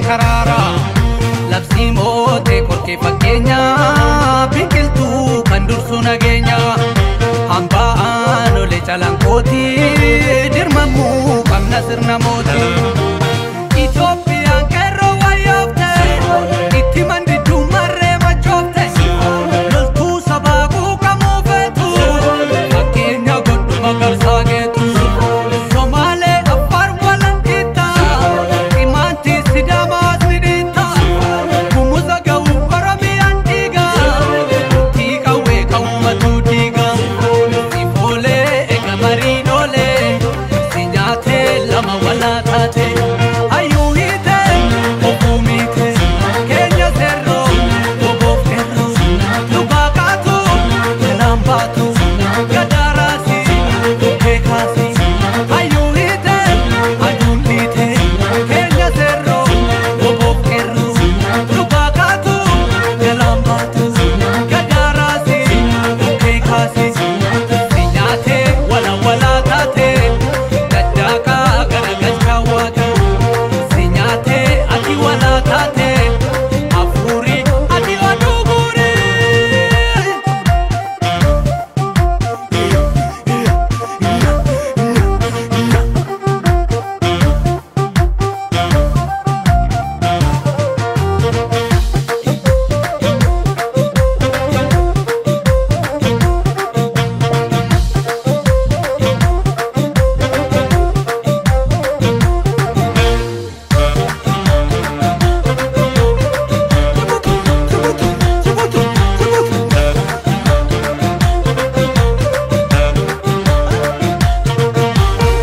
karara labsi mote korke fakkeenya biqiltu kan dursu nageenya hamba anole calankoti dirmamu qabna sirna moti Ethiopia kerro wayofte itti mandidu marre machofte loltu sababu kamofetu fakkeenya godhu magarsagetu Somale afar walantita imanti sidama sidita kumuza gawu parami antiga tika we kaumatu tiga sifole ekabarinole sinyate lama wala tate ayuhite opumite kenya zerro obofero lubakatu lambatu gadarasi kekasi ayuhite adunite kenya zerro obofero lubakatu lambatu gadarasi kekasi sinyate wala wala tate gadaka garagacha waka sinyate ati wala tate afuri ati wadugure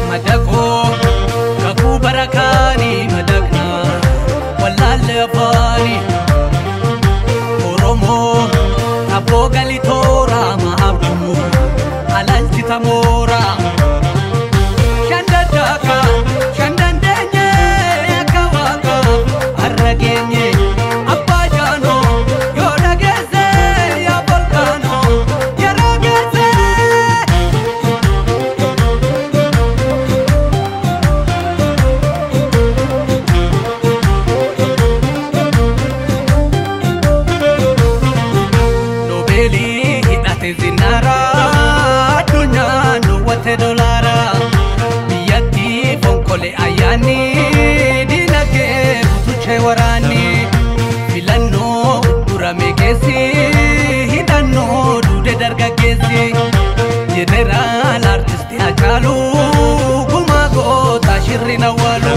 madako kaku barakani madakna wallahi afani oromo abo galitora mahabdu halalti tamora shandadaka shandandenye akawaka arragenye abbajano yodageze ya volcano yarageze Nobeli hidhate zinara addunyaa nuwwate dolara biyyatti fonkole ayyaanni dinagdee butuchee waraanni filannoo durame keessi hidhannoo duude dargaggeessi jeneraal artisti Hacaaluu gumaa goota shirri nawwaalu